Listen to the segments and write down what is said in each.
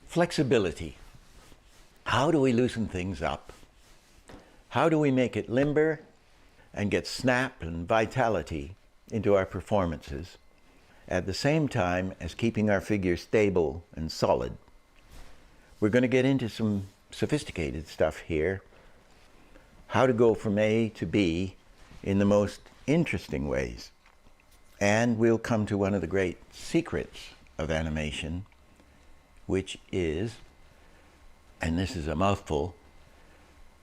Flexibility. How do we loosen things up? How do we make it limber and get snap and vitality into our performances at the same time as keeping our figure stable and solid? We're going to get into some sophisticated stuff here. How to go from A to B in the most interesting ways. And we'll come to one of the great secrets of animation, which is, and this is a mouthful,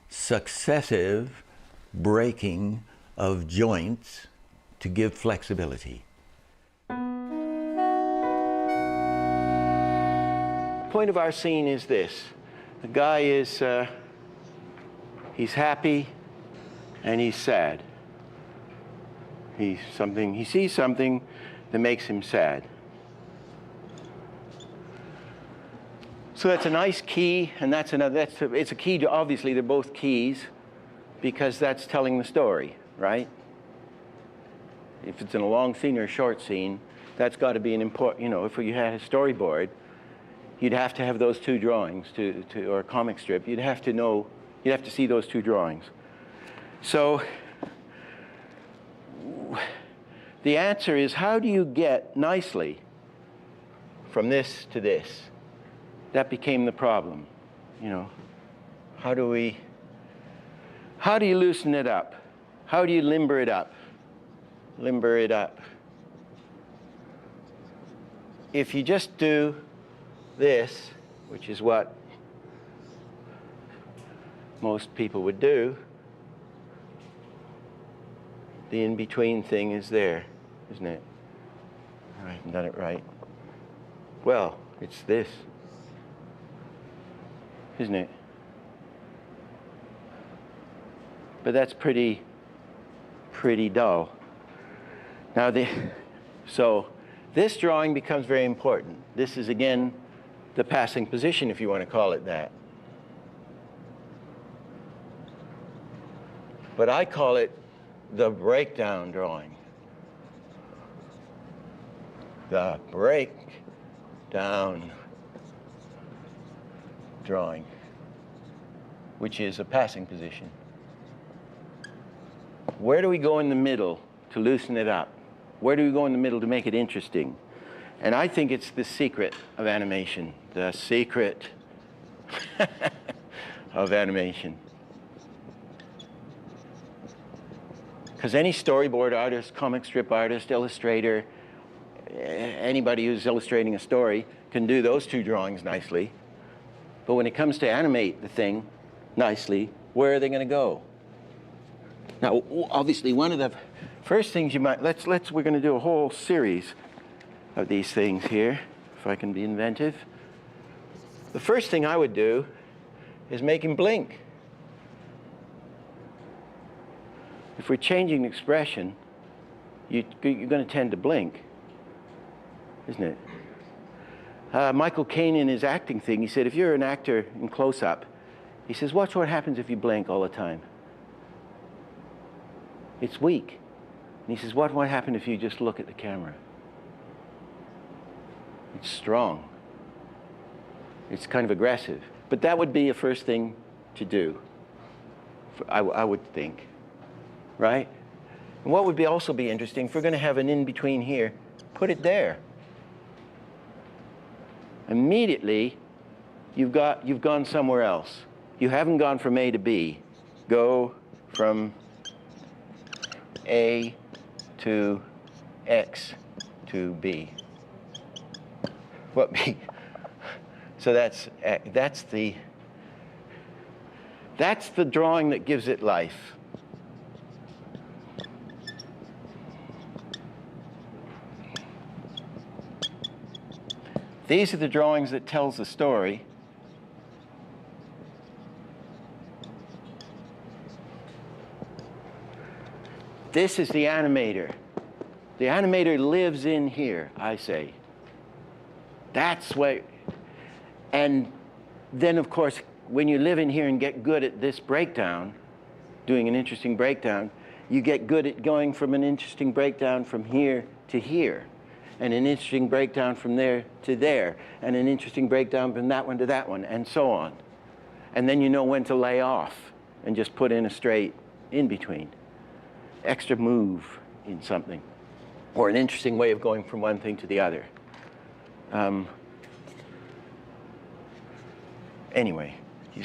successive breaking of joints to give flexibility. The point of our scene is this. The guy is, he's happy and he's sad. He sees something that makes him sad. So that's a nice key, and that's another, it's a key to, obviously they're both keys, because that's telling the story, right? If it's in a long scene or a short scene, that's got to be an important, you know, if you had a storyboard, you'd have to have those two drawings or a comic strip, you'd have to see those two drawings. So the answer is, how do you get nicely from this to this? That became the problem, you know. How do you loosen it up? How do you limber it up? Limber it up. If you just do this, which is what most people would do, the in-between thing is there, isn't it? I haven't done it right. Well, it's this. Isn't it? But that's pretty dull. Now so this drawing becomes very important. This is again the passing position, if you want to call it that. But I call it the breakdown drawing. The breakdown drawing, which is a passing position. Where do we go in the middle to loosen it up? Where do we go in the middle to make it interesting? And I think it's the secret of animation. The secret of animation. Because any storyboard artist, comic strip artist, illustrator, anybody who's illustrating a story can do those two drawings nicely. But when it comes to animate the thing nicely, where are they going to go? Now, obviously, one of the first things you might, we're going to do a whole series of these things here, if I can be inventive. The first thing I would do is make him blink. If we're changing expression, you're going to tend to blink, isn't it? Michael Caine, in his acting thing, he said, if you're an actor in close-up, he says, watch what happens if you blink all the time. It's weak. And he says, what might happen if you just look at the camera? It's strong. It's kind of aggressive. But that would be a first thing to do, I would think, right? And what would also be interesting, if we're going to have an in-between here, put it there. Immediately, you've gone somewhere else. You haven't gone from A to B. Go from A to X to B. What B? So that's the drawing that gives it life. These are the drawings that tells the story. This is the animator. The animator lives in here, I say. That's where, and then of course, when you live in here and get good at this breakdown, doing an interesting breakdown, you get good at going from an interesting breakdown from here to here, and an interesting breakdown from there to there, and an interesting breakdown from that one to that one, and so on. And then you know when to lay off and just put in a straight in between. Extra move in something, or an interesting way of going from one thing to the other. Anyway,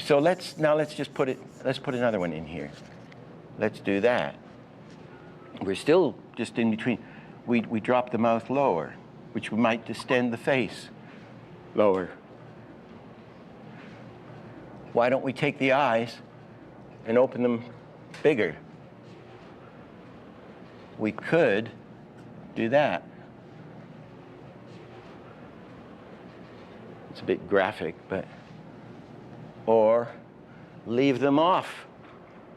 so let's just put another one in here. Let's do that. We're still just in between. We drop the mouth lower, which might distend the face lower. Why don't we take the eyes and open them bigger? We could do that. It's a bit graphic, but, or leave them off.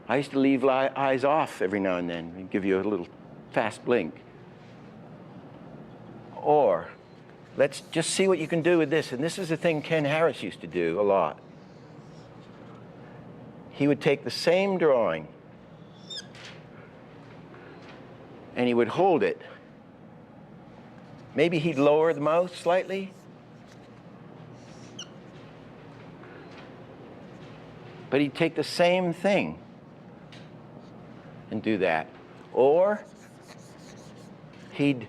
I used to leave eyes off every now and then and give you a little fast blink. Or let's just see what you can do with this. And this is a thing Ken Harris used to do a lot. He would take the same drawing and he would hold it. Maybe he'd lower the mouth slightly. But he'd take the same thing and do that. Or he'd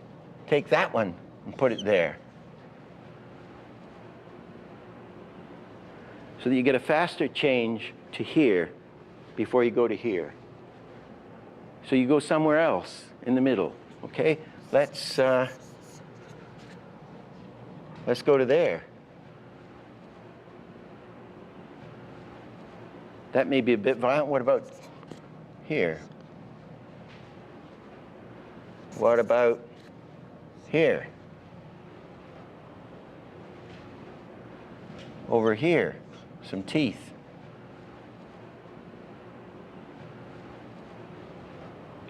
take that one and put it there. So that you get a faster change to here before you go to here. So you go somewhere else in the middle, okay? Let's go to there. That may be a bit violent. What about here? What about here? Over here, some teeth.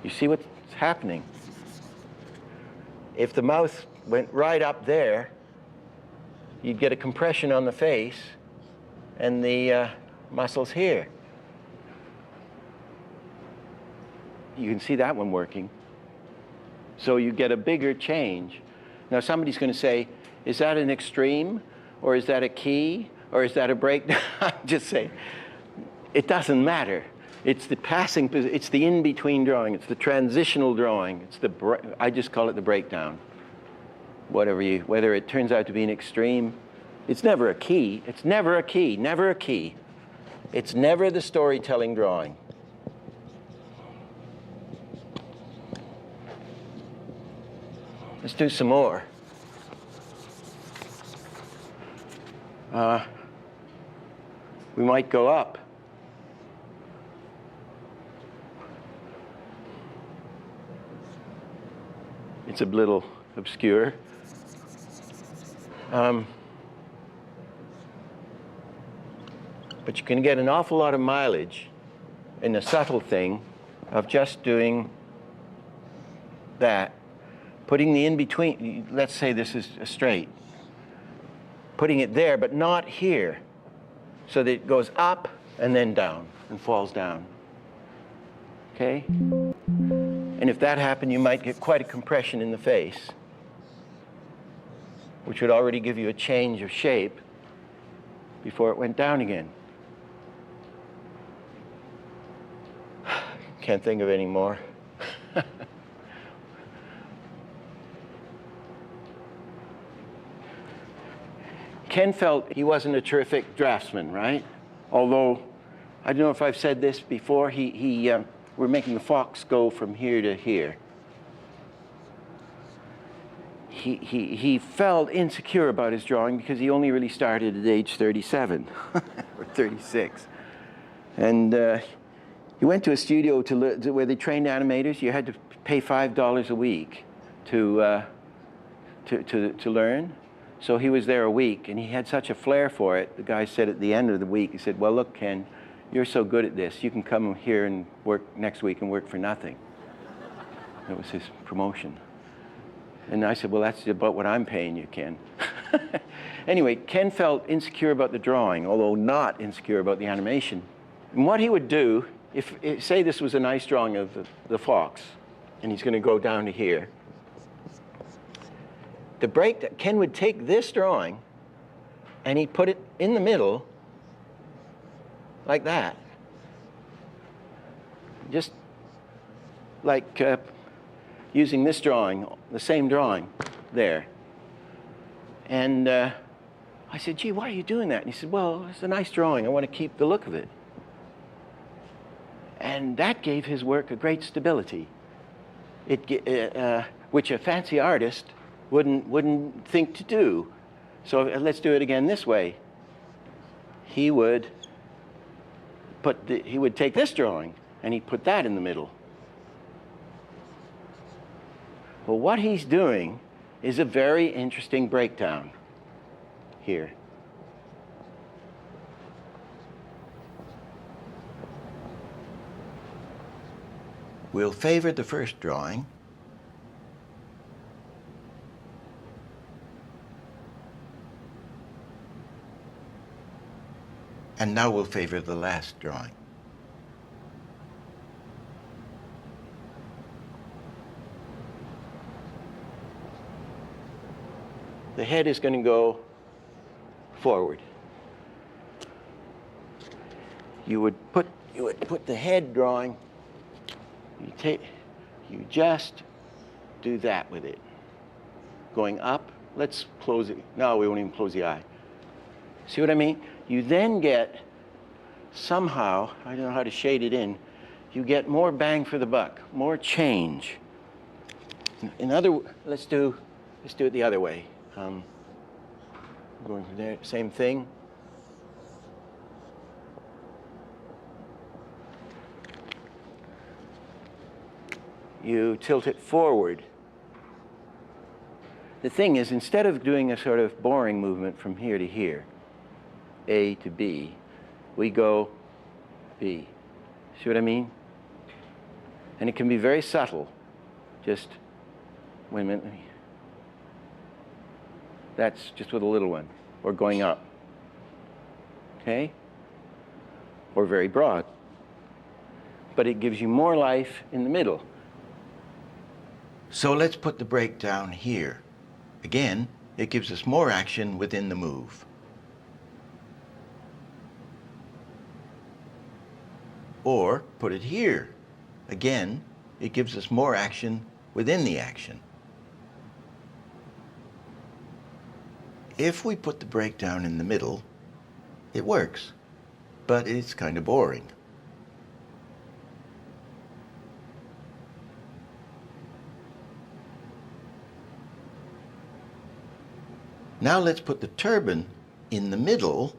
You see what's happening? If the mouth went right up there, you'd get a compression on the face and the muscles here. You can see that one working. So you get a bigger change. Now somebody's going to say, is that an extreme? Or is that a key? Or is that a breakdown? Just say, it doesn't matter. It's the passing, it's the in-between drawing, it's the transitional drawing, I just call it the breakdown. Whether it turns out to be an extreme, it's never a key, never a key. It's never the storytelling drawing. Let's do some more. We might go up. It's a little obscure. But you can get an awful lot of mileage in the subtle thing of just doing that. Putting the in-between, let's say this is a straight. Putting it there, but not here. So that it goes up and then down and falls down. Okay? And if that happened, you might get quite a compression in the face, which would already give you a change of shape before it went down again. Can't think of any more. Ken felt he wasn't a terrific draftsman, right? Although, I don't know if I've said this before, we're making the fox go from here to here. He felt insecure about his drawing because he only really started at age 37 or 36. And he went to a studio where they trained animators. You had to pay $5 a week to learn. So he was there a week, and he had such a flair for it. The guy said at the end of the week, he said, well, look, Ken, you're so good at this. You can come here and work next week and work for nothing. That was his promotion. And I said, well, that's about what I'm paying you, Ken. Anyway, Ken felt insecure about the drawing, although not insecure about the animation. And what he would do, say this was a nice drawing of the fox, and he's going to go down to here. Ken would take this drawing and he'd put it in the middle like that. Just like using this drawing, the same drawing there. And I said, gee, why are you doing that? And he said, well, it's a nice drawing. I want to keep the look of it. And that gave his work a great stability, which a fancy artist wouldn't think to do. So let's do it again this way. He would take this drawing and he'd put that in the middle. Well, what he's doing is a very interesting breakdown here. We'll favor the first drawing. And now we'll favor the last drawing. The head is going to go forward. You would put the head drawing, you just do that with it. Going up, let's close it. No, we won't even close the eye. See what I mean? You then get, somehow, I don't know how to shade it in, you get more bang for the buck, more change. Let's do it the other way. Going from there, same thing. You tilt it forward. The thing is, instead of doing a sort of boring movement from here to here, A to B, we go B. See what I mean? And it can be very subtle. Just, wait a minute. That's just with a little one, or going up. Okay? Or very broad. But it gives you more life in the middle. So let's put the breakdown here. Again, it gives us more action within the move. or put it here. Again, it gives us more action within the action. If we put the breakdown in the middle, it works, but it's kind of boring. Now let's put the turbine in the middle,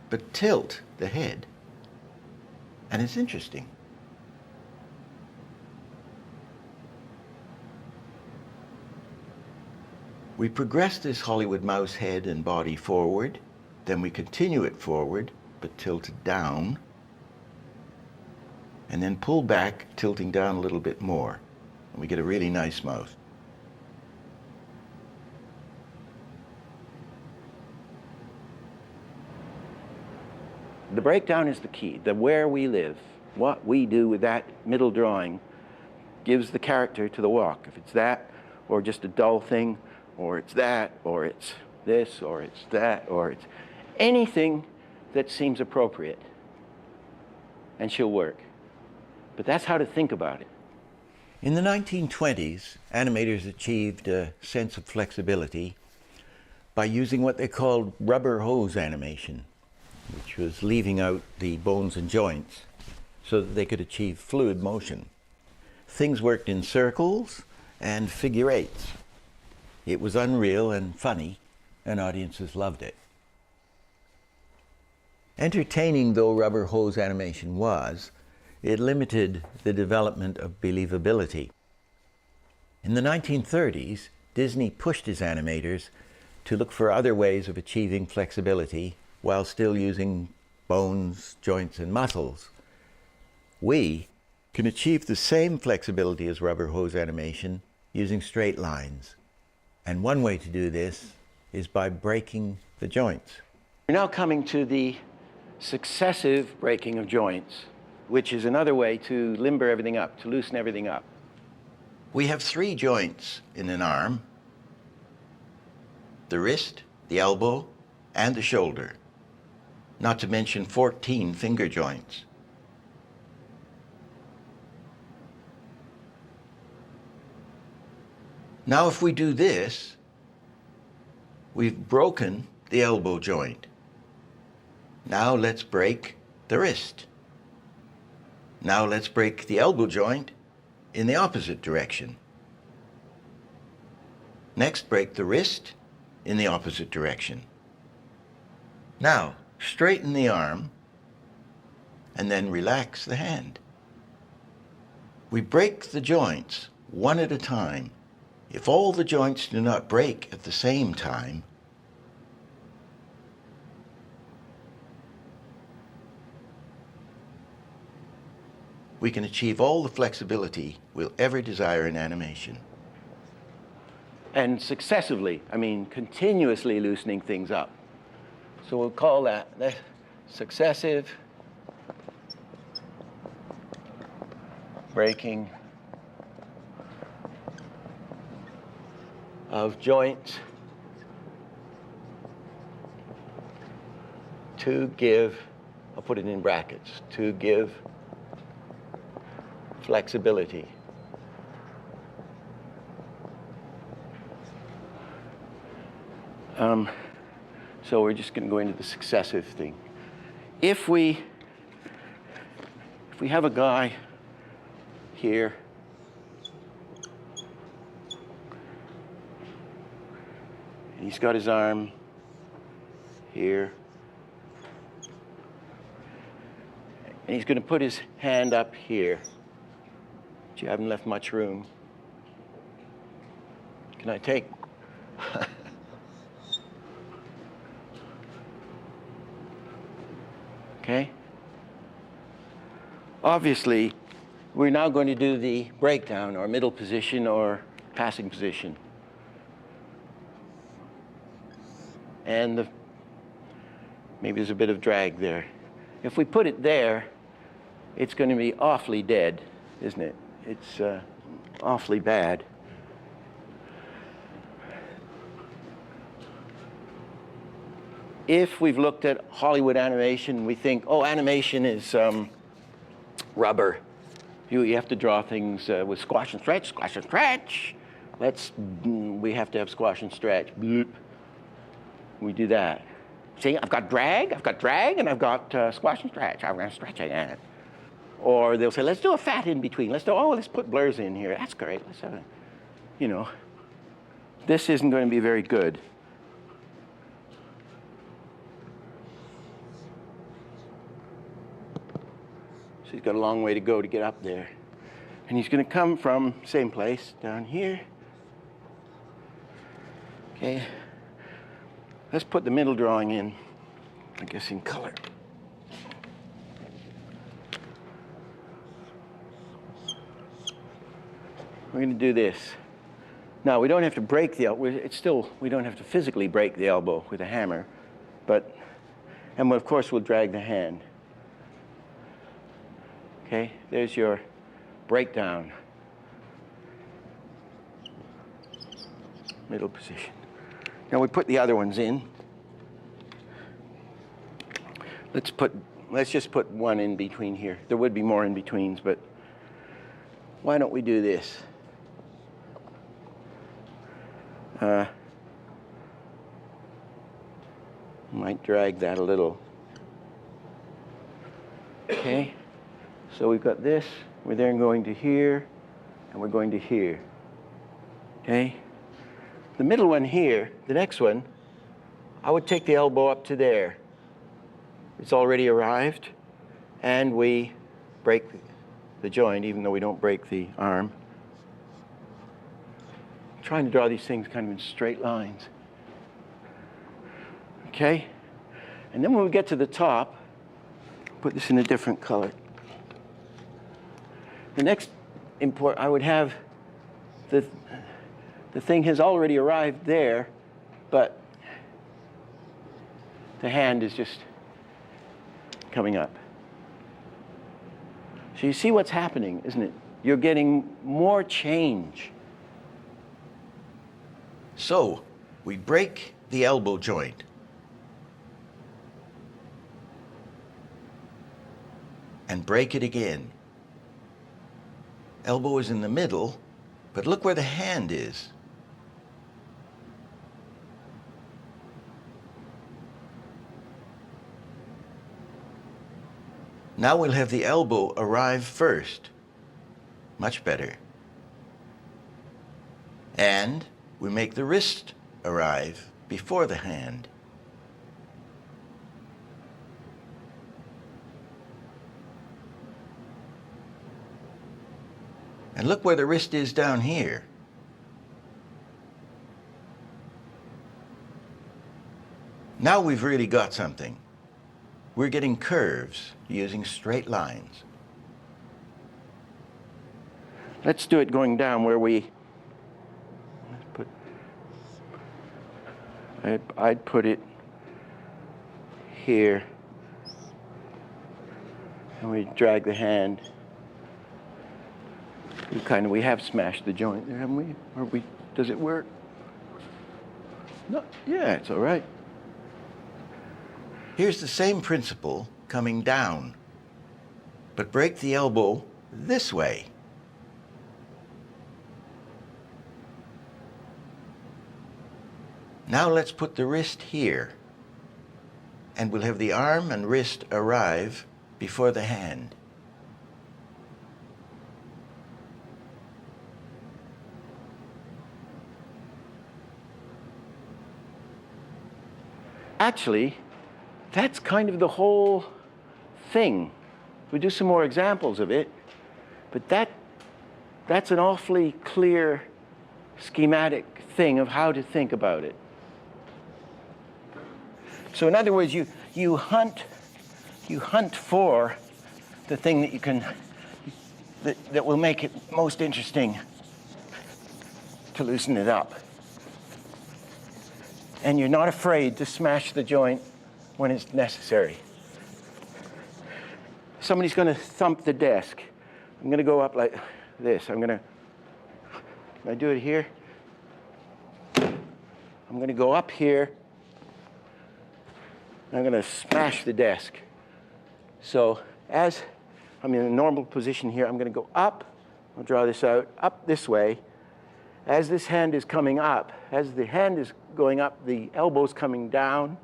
but tilt the head. And it's interesting. We progress this Hollywood mouse head and body forward, then we continue it forward, but tilt it down, and then pull back, tilting down a little bit more. And we get a really nice mouth. The breakdown is the key. The where we live, what we do with that middle drawing gives the character to the walk. If it's that, or just a dull thing, or it's that, or it's this, or it's that, or it's anything that seems appropriate, and she'll work. But that's how to think about it. In the 1920s, animators achieved a sense of flexibility by using what they called rubber hose animation, which was leaving out the bones and joints so that they could achieve fluid motion. Things worked in circles and figure eights. It was unreal and funny, and audiences loved it. Entertaining though rubber hose animation was, it limited the development of believability. In the 1930s, Disney pushed its animators to look for other ways of achieving flexibility while still using bones, joints, and muscles. We can achieve the same flexibility as rubber hose animation using straight lines. And one way to do this is by breaking the joints. We're now coming to the successive breaking of joints, which is another way to limber everything up, to loosen everything up. We have 3 joints in an arm: the wrist, the elbow, and the shoulder, not to mention 14 finger joints. Now if we do this, we've broken the elbow joint. Now let's break the wrist. Now let's break the elbow joint in the opposite direction. Next, break the wrist in the opposite direction. Now, straighten the arm and then relax the hand. We break the joints one at a time. If all the joints do not break at the same time, we can achieve all the flexibility we'll ever desire in animation. And successively, I mean continuously loosening things up. So we'll call that successive breaking of joints to give, I'll put it in brackets, to give flexibility. So we're just going to go into the successive thing. If we have a guy here, and he's got his arm here, and he's going to put his hand up here, but you haven't left much room. Can I take? Okay? Obviously, we're now going to do the breakdown, or middle position, or passing position. And maybe there's a bit of drag there. If we put it there, it's going to be awfully dead, isn't it? It's awfully bad. If we've looked at Hollywood animation, we think, oh, animation is rubber. You have to draw things with squash and stretch, squash and stretch. We have to have squash and stretch. Bloop. We do that. See, I've got drag, and I've got squash and stretch. I'm going to stretch it. Or they'll say, let's do a fat in between. Let's put blurs in here. That's great. Let's have a, this isn't going to be very good. So he's got a long way to go to get up there. And he's going to come from same place, down here. Okay. Let's put the middle drawing in, I guess in color. We're going to do this. Now, we don't have to break the elbow. We don't have to physically break the elbow with a hammer, and of course we'll drag the hand. Okay, there's your breakdown. Middle position. Now we put the other ones in. Let's just put one in between here. There would be more in betweens, but why don't we do this? Might drag that a little. Okay, so we've got this. We're then going to here, and we're going to here. Okay. The middle one here, the next one, I would take the elbow up to there. It's already arrived, and we break the joint, even though we don't break the arm. I'm trying to draw these things kind of in straight lines. Okay? And then when we get to the top, put this in a different color. The next I would have the thing has already arrived there, but the hand is just coming up. So you see what's happening, isn't it? You're getting more change. So we break the elbow joint. And break it again. Elbow is in the middle, but look where the hand is. Now we'll have the elbow arrive first. Much better. And we make the wrist arrive before the hand. And look where the wrist is down here. Now we've really got something. We're getting curves using straight lines. Let's do it going down where I'd put it here. And we drag the hand. We have smashed the joint there, haven't we? Does it work? No, yeah, it's all right. Here's the same principle coming down, but break the elbow this way. Now let's put the wrist here, and we'll have the arm and wrist arrive before the hand. Actually, that's kind of the whole thing. We do some more examples of it, but that's an awfully clear schematic thing of how to think about it. So in other words, you hunt for the thing that you can that will make it most interesting to loosen it up. And you're not afraid to smash the joint when it's necessary. Somebody's going to thump the desk. I'm going to go up like this. I do it here. I'm going to go up here. I'm going to smash the desk. So as I'm in a normal position here. I'm going to go up. I'll draw this out, up this way. As this hand is coming up, as the hand is going up, the elbow's coming down,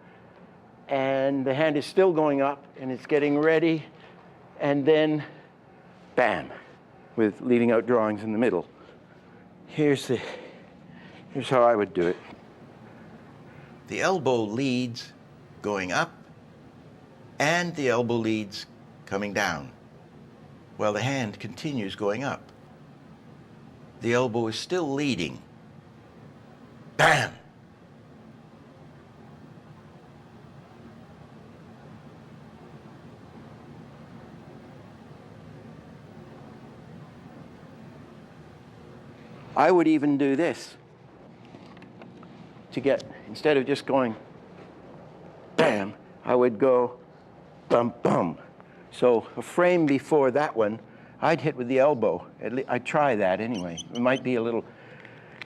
and the hand is still going up, and it's getting ready, and then bam, with leaving out drawings in the middle. Here's how I would do it. The elbow leads going up, and the elbow leads coming down, while the hand continues going up. The elbow is still leading. Bam! I would even do this to get, instead of just going bam, I would go bum, bum. So a frame before that one, I'd hit with the elbow. I'd try that anyway. It might be a little,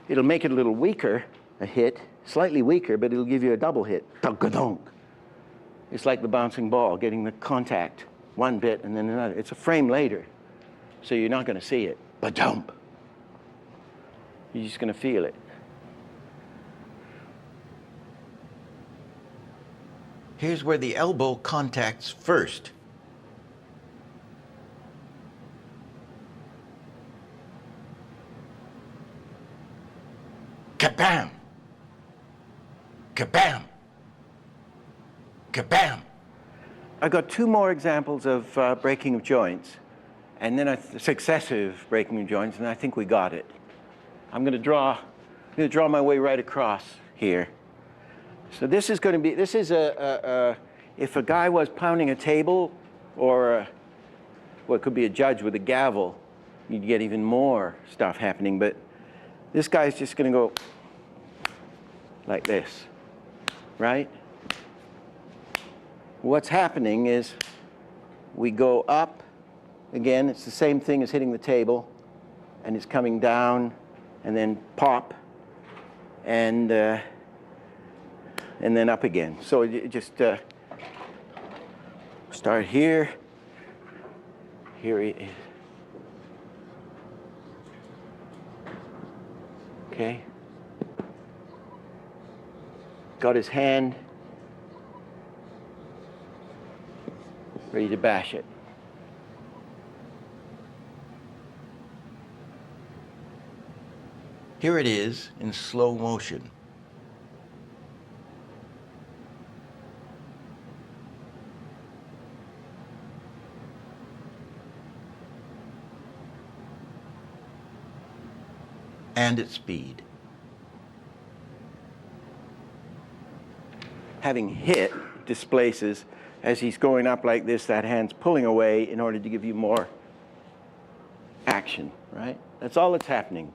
it'll make it a little weaker, a hit, slightly weaker, but it'll give you a double hit. Dunk-a-dunk. It's like the bouncing ball, getting the contact, one bit and then another. It's a frame later, so you're not going to see it. Ba-dump. You're just going to feel it. Here's where the elbow contacts first. Kabam! Kabam! Kabam! I got two more examples of breaking of joints, and then successive breaking of joints, and I think we got it. I'm going to draw my way right across here. So this is going to be, if a guy was pounding a table, or what could be a judge with a gavel, you'd get even more stuff happening. But this guy's just going to go like this, right? What's happening is we go up, again, it's the same thing as hitting the table, and it's coming down, and then pop, and then up again. So you just start here. Here he is. Okay. Got his hand ready to bash it. Here it is in slow motion. And at speed. Having hit displaces, as he's going up like this, that hand's pulling away in order to give you more action, right? That's all that's happening.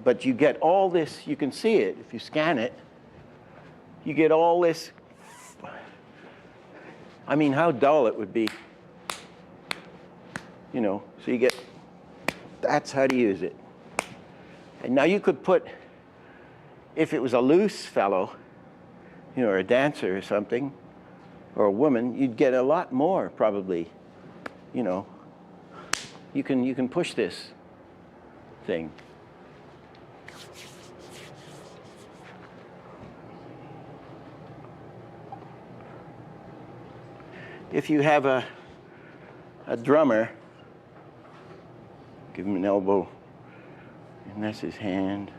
But you get all this, you can see it if you scan it, you get all this. I mean, how dull it would be, you know, so you get, that's how to use it. And now you could put, if it was a loose fellow, you know, or a dancer or something, or a woman, you'd get a lot more probably, you know. You can push this thing. If you have a drummer, give him an elbow, and that's his hand.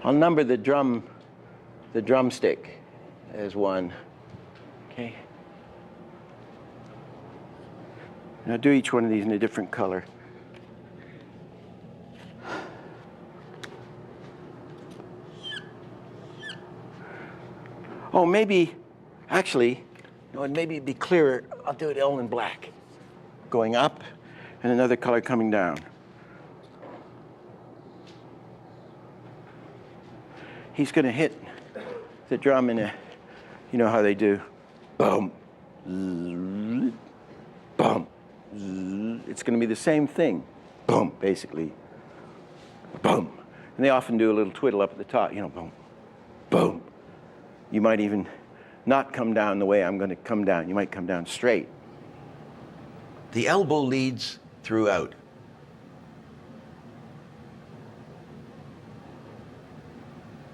I'll number the drumstick as 1. Okay. Now do each one of these in a different color. Oh, maybe, actually, no, maybe it'd be clearer. I'll do it all in black. Going up, and another color coming down. He's going to hit the drum in a, you know how they do, bum, zzz, bum, zzz. It's going to be the same thing, bum, basically, bum. And they often do a little twiddle up at the top, you know, boom, boom. You might even not come down the way I'm going to come down. You might come down straight. The elbow leads throughout.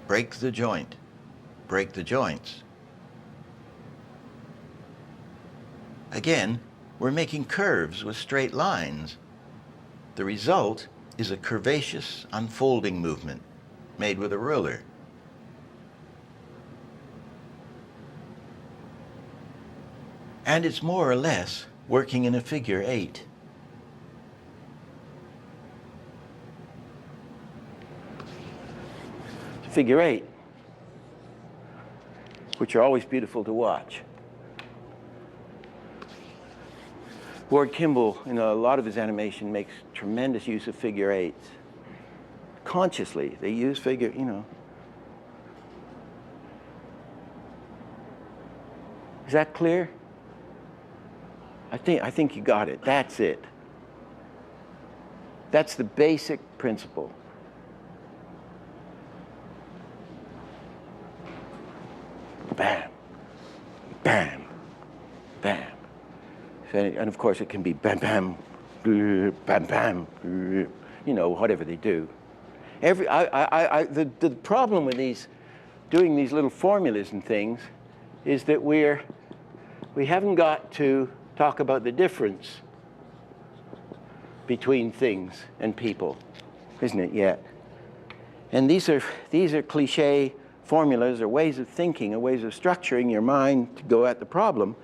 Break the joint. Break the joints. Again, we're making curves with straight lines. The result is a curvaceous unfolding movement made with a ruler. And it's more or less working in a figure 8. Figure 8, which are always beautiful to watch. Ward Kimball, in a lot of his animation, makes tremendous use of figure 8s. Consciously, they use figure, Is that clear? I think you got it. That's it. That's the basic principle. Bam, bam, bam. And of course it can be bam, bam, bam, bam, whatever they do. The problem with doing these little formulas and things is that we haven't got to talk about the difference between things and people, isn't it yet? And these are cliche formulas or ways of thinking or ways of structuring your mind to go at the problem,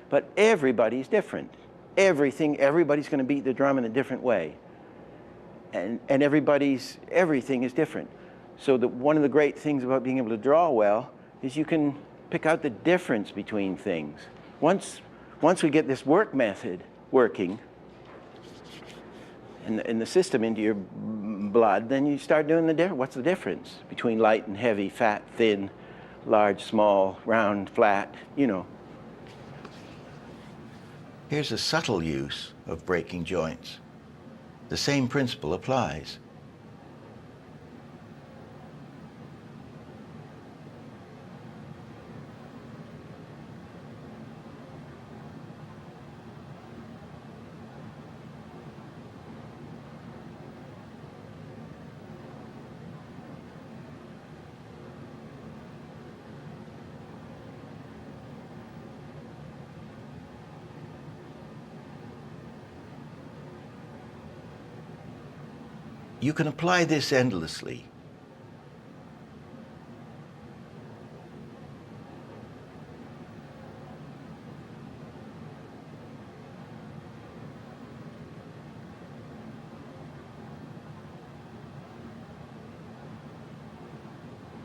but everybody's different. Everybody's going to beat the drum in a different way. And everything is different. So one of the great things about being able to draw well is you can pick out the difference between things. Once we get this work method working and the system into your blood, then you start doing what's the difference between light and heavy, fat, thin, large, small, round, flat, Here's a subtle use of breaking joints. The same principle applies. You can apply this endlessly.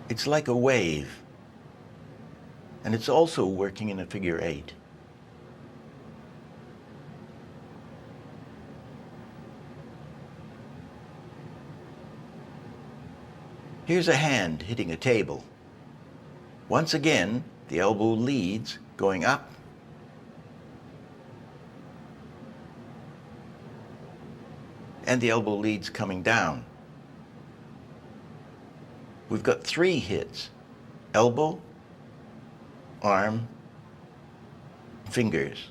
It's like a wave, and it's also working in a figure 8. Here's a hand hitting a table. Once again, the elbow leads, going up. And the elbow leads coming down. We've got 3 hits: elbow, arm, fingers.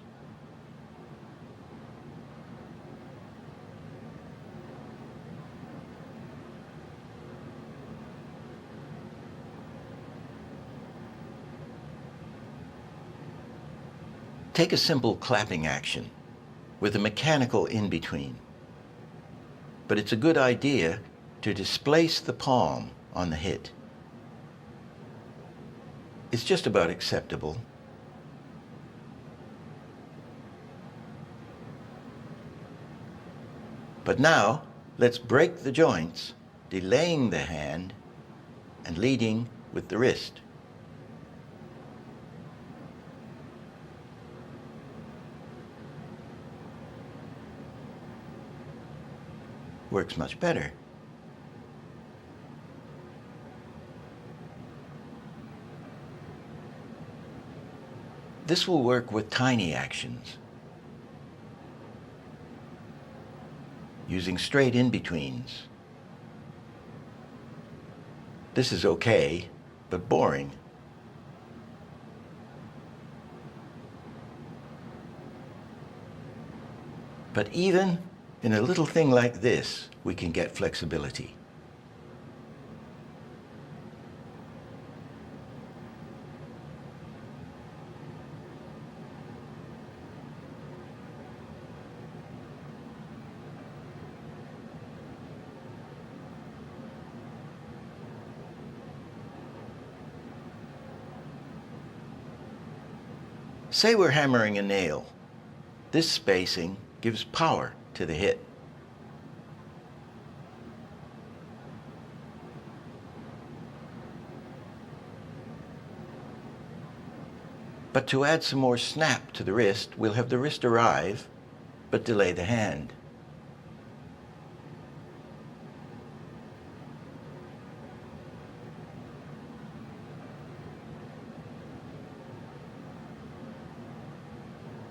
Take a simple clapping action with a mechanical in-between. But it's a good idea to displace the palm on the hit. It's just about acceptable. But now, let's break the joints, delaying the hand and leading with the wrist. Works much better. This will work with tiny actions, using straight in-betweens. This is okay, but boring. But even in a little thing like this, we can get flexibility. Say we're hammering a nail. This spacing gives power to the hit. But to add some more snap to the wrist, we'll have the wrist arrive, but delay the hand.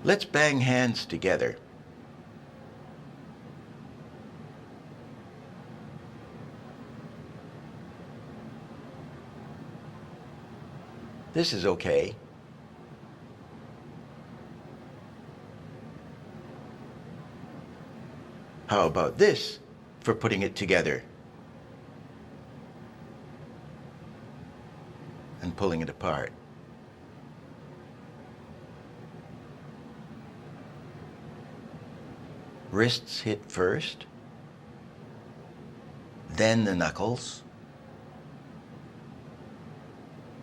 Let's bang hands together. This is okay. How about this for putting it together and pulling it apart? Wrists hit first, then the knuckles,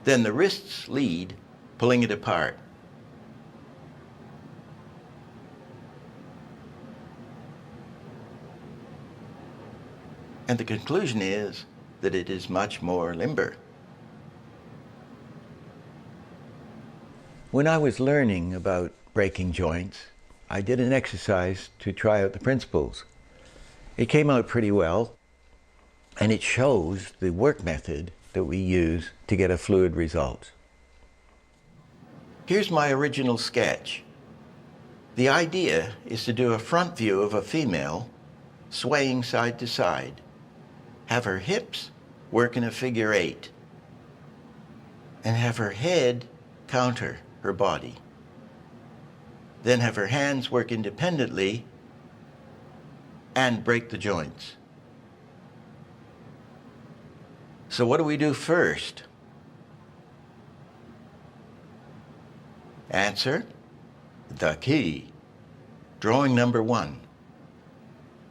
then the wrists lead, pulling it apart. And the conclusion is that it is much more limber. When I was learning about breaking joints, I did an exercise to try out the principles. It came out pretty well, and it shows the work method that we use to get a fluid result. Here's my original sketch. The idea is to do a front view of a female swaying side to side, have her hips work in a figure 8, and have her head counter her body. Then have her hands work independently and break the joints. So what do we do first? Answer, the key. Drawing number 1,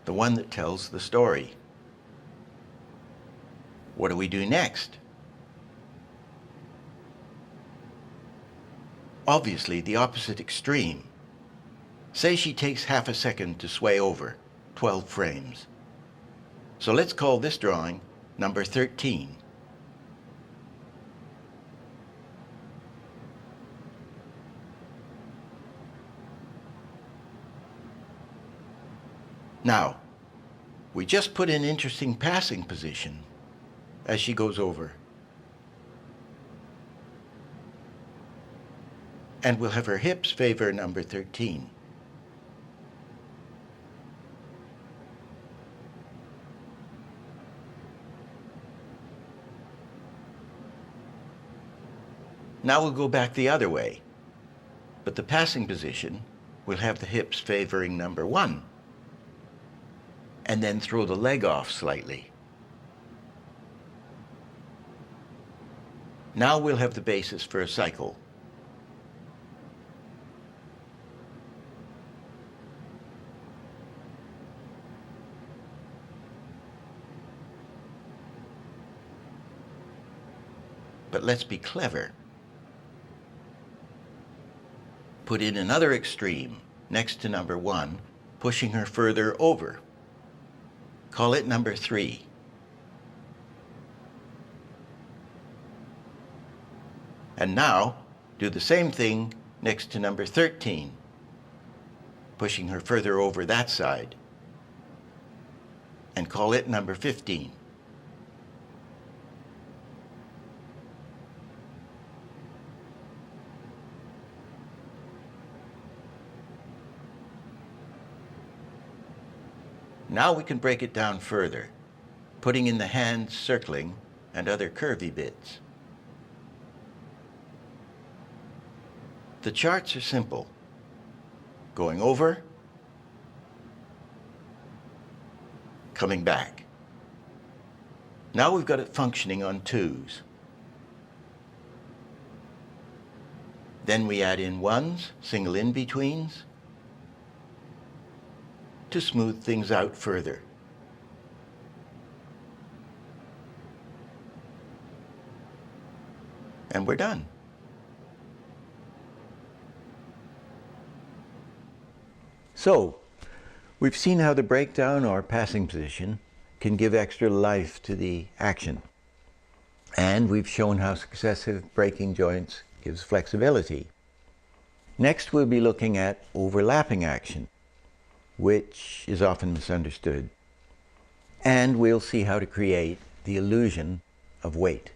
the one that tells the story. What do we do next? Obviously, the opposite extreme. Say she takes half a second to sway over, 12 frames. So let's call this drawing number 13. Now, we just put in interesting passing position as she goes over. And we'll have her hips favor number 13. Now we'll go back the other way, but the passing position will have the hips favoring number 1, and then throw the leg off slightly. Now we'll have the basis for a cycle. But let's be clever. Put in another extreme next to number 1, pushing her further over. Call it number 3. And now, do the same thing next to number 13, pushing her further over that side. And call it number 15. Now we can break it down further, putting in the hands circling and other curvy bits. The charts are simple. Going over, coming back. Now we've got it functioning on twos. Then we add in ones, single in-betweens, to smooth things out further. And we're done. So, we've seen how the breakdown or passing position can give extra life to the action. And we've shown how successive breaking joints gives flexibility. Next, we'll be looking at overlapping action, which is often misunderstood. And we'll see how to create the illusion of weight.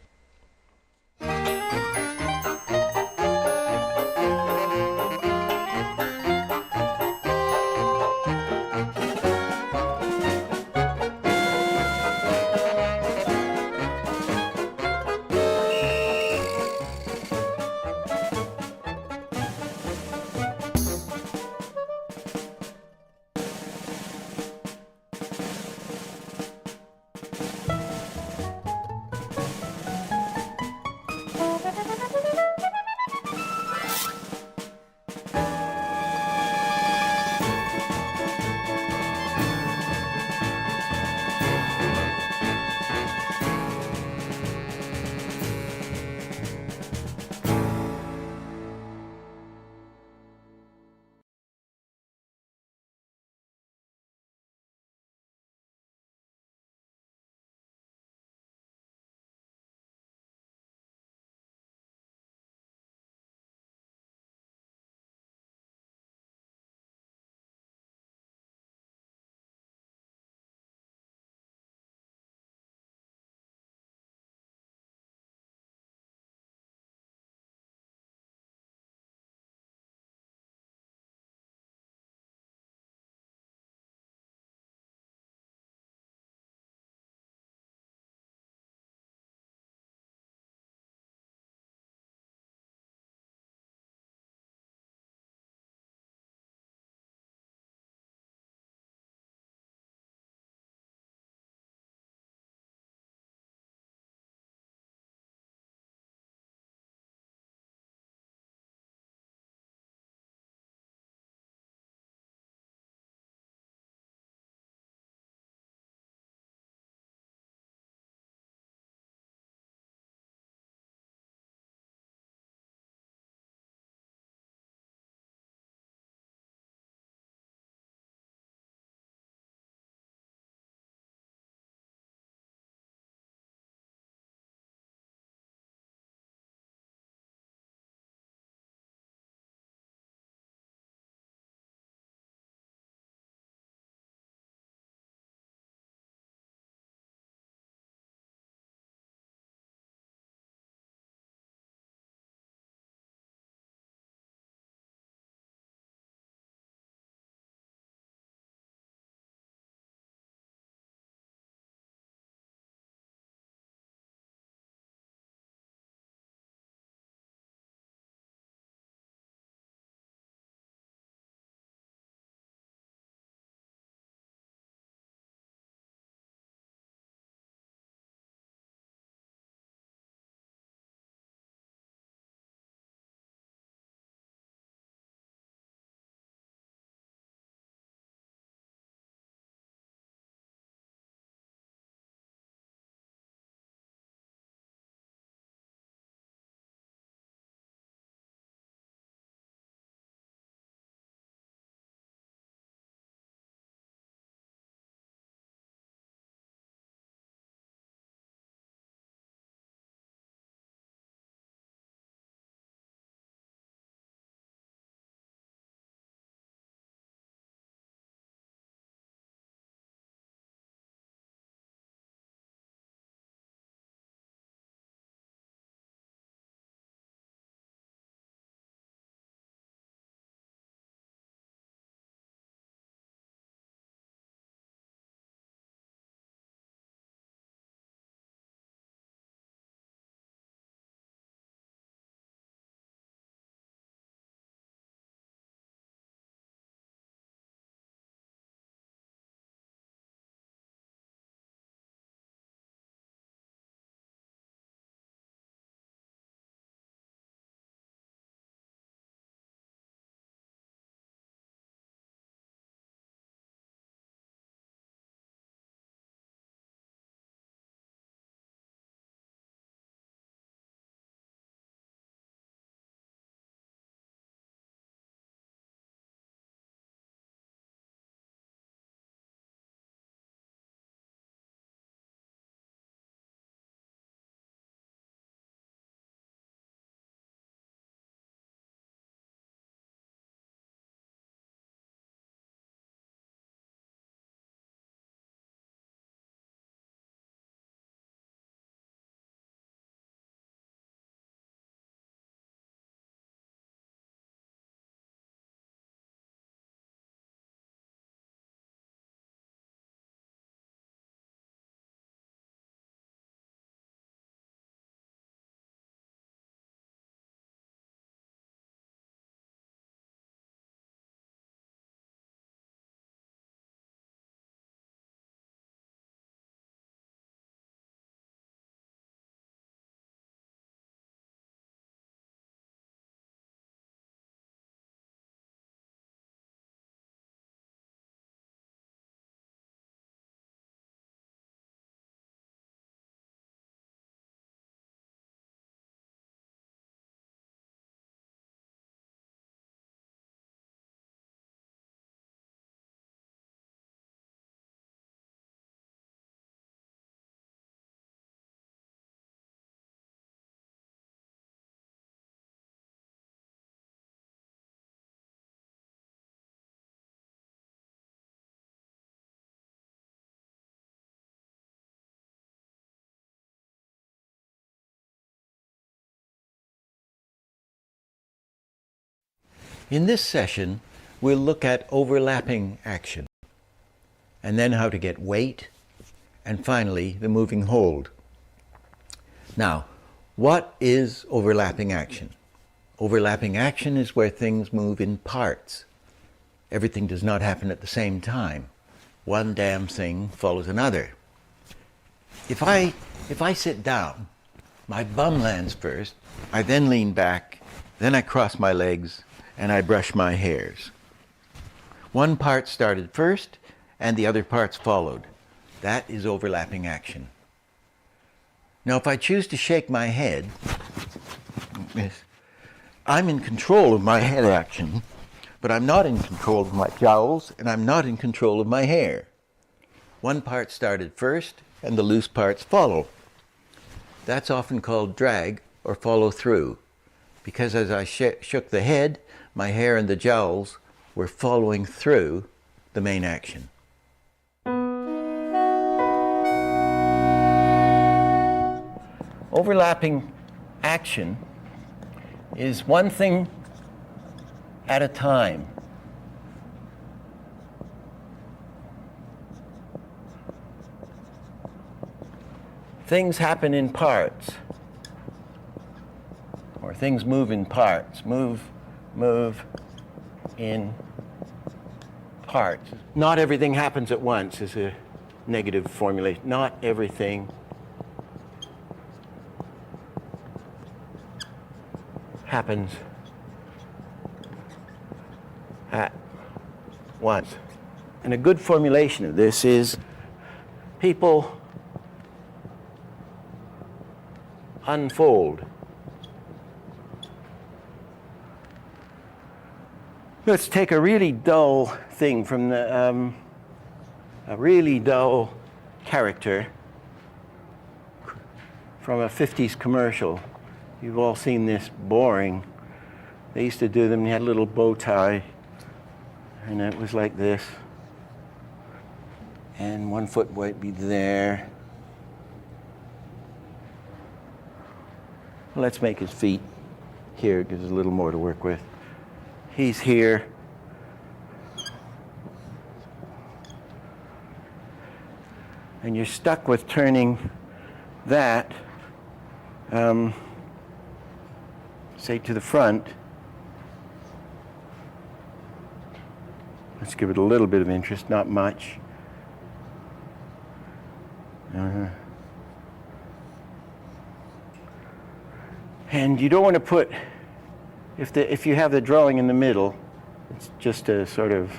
In this session, we'll look at overlapping action, and then how to get weight, and finally the moving hold. Now, what is overlapping action? Overlapping action is where things move in parts. Everything does not happen at the same time. One damn thing follows another. If I sit down, my bum lands first, I then lean back, then I cross my legs, and I brush my hairs. One part started first, and the other parts followed. That is overlapping action. Now, if I choose to shake my head, I'm in control of my head action, but I'm not in control of my jowls, and I'm not in control of my hair. One part started first, and the loose parts follow. That's often called drag or follow through, because as I shook the head, my hair and the jowls were following through the main action. Overlapping action is one thing at a time. Things happen in parts, or things move in parts. Move in parts. Not everything happens at once is a negative formulation. Not everything happens at once. And a good formulation of this is people unfold. Let's take a really dull thing from the a really dull character from a 50s commercial. You've all seen this, boring. They used to do them, you had a little bow tie, and it was like this. And one foot might be there. Let's make his feet here, gives us a little more to work with. He's here. And you're stuck with turning that, say, to the front. Let's give it a little bit of interest, not much. And you don't want to put, if you have the drawing in the middle, it's just to sort of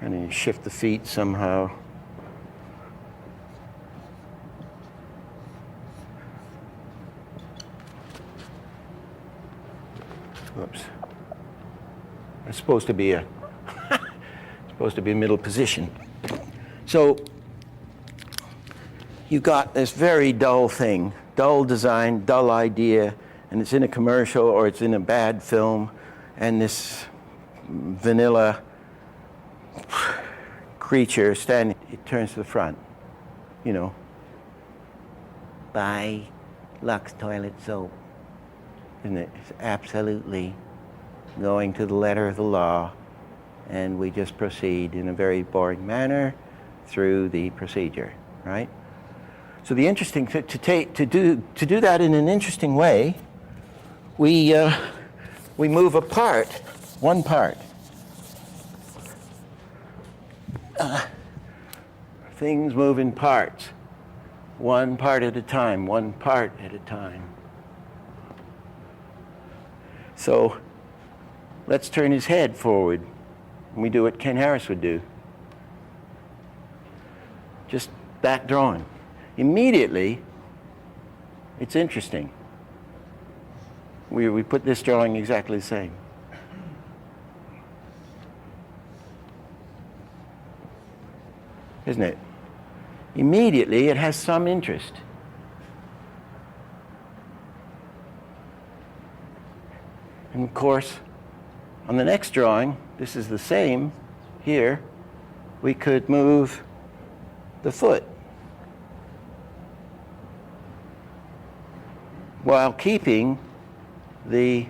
kind of shift the feet somehow. Whoops. It's supposed to be a middle position. So you've got this very dull thing, dull design, dull idea, and it's in a commercial or it's in a bad film, and this vanilla creature standing, it turns to the front, you know. Buy Lux toilet soap. Isn't it? It's absolutely going to the letter of the law, and we just proceed in a very boring manner through the procedure, right? So the interesting to do that in an interesting way, we move apart, one part. Things move in parts, one part at a time, one part at a time. So let's turn his head forward. And we do what Ken Harris would do. Just that drawing. Immediately, it's interesting. We put this drawing exactly the same. Isn't it? Immediately, it has some interest. And of course, on the next drawing, this is the same here. We could move the foot while keeping the,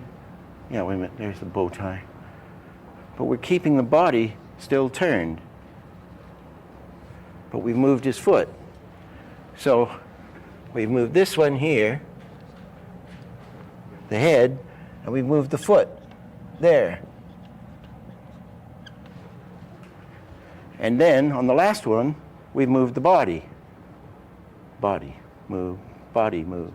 yeah, wait a minute, there's the bow tie. but we're keeping the body still turned. But we've moved his foot. So we've moved this one here, the head, and we've moved the foot there. And then on the last one, we've moved the body. Body, move, body, move.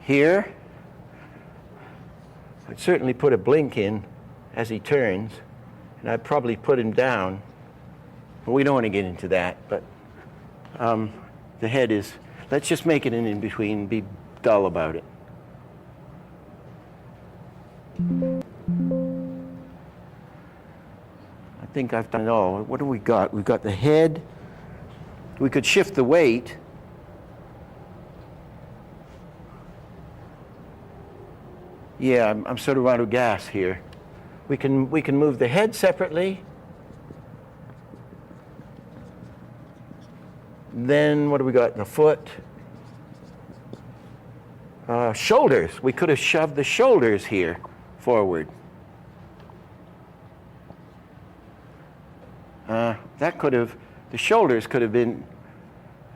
Here, I'd certainly put a blink in as he turns, and I'd probably put him down. But we don't want to get into that, but the head is, let's just make it an in-between, be dull about it. I think I've done it all. What do we got? We've got the head. We could shift the weight. Yeah, I'm sort of out of gas here. We can move the head separately. Then what do we got? The foot. Shoulders. We could have shoved the shoulders here forward. That could have, the shoulders could have been,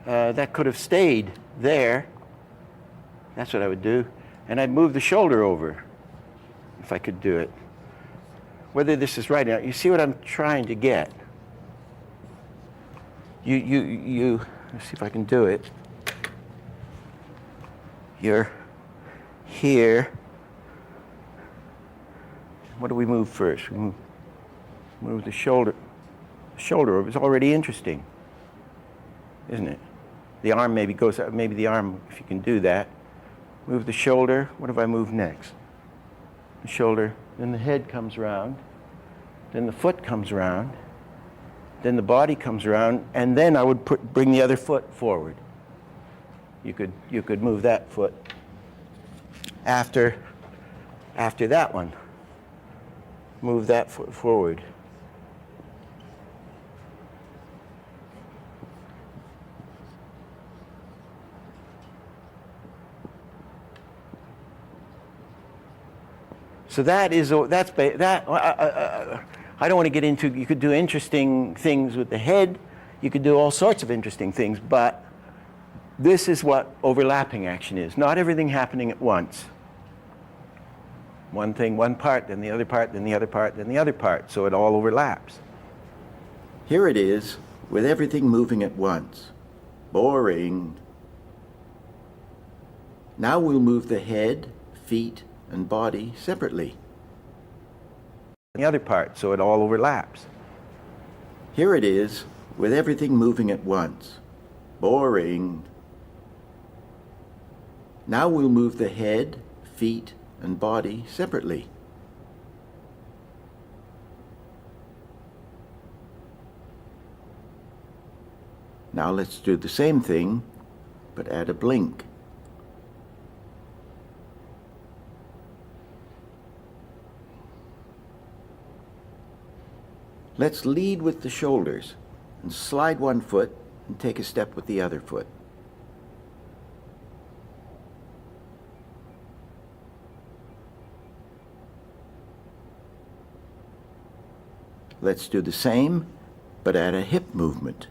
that could have stayed there. That's what I would do. And I'd move the shoulder over if I could do it. Whether this is right now, you see what I'm trying to get. Let's see if I can do it. You're here. What do we move first? We move the shoulder. The shoulder over. It's already interesting, isn't it? The arm maybe goes up. Maybe the arm, if you can do that. Move the shoulder. What have I moved next? The shoulder. Then the head comes around. Then the foot comes around. Then the body comes around, and then I would bring the other foot forward. You could move that foot after that one. Move that foot forward. So that is that. I don't want to get into. You could do interesting things with the head. You could do all sorts of interesting things, but this is what overlapping action is. Not everything happening at once. One thing, one part, then the other part, then the other part, then the other part. So it all overlaps. Here it is, with everything moving at once. Boring. Now we'll move the head, feet, and body separately. The other part, so it all overlaps. Here it is, with everything moving at once. Boring. Now we'll move the head, feet, and body separately. Now let's do the same thing, but add a blink. Let's lead with the shoulders and slide one foot and take a step with the other foot. Let's do the same, but add a hip movement.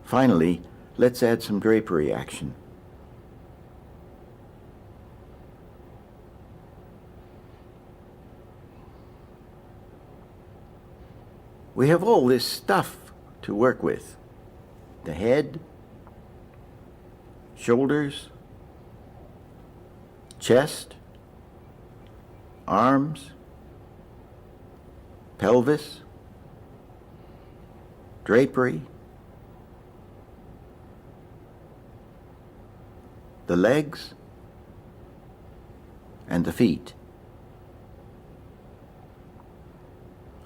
Finally, let's add some drapery action. We have all this stuff to work with. The head, shoulders, chest, arms, pelvis, drapery, the legs, and the feet.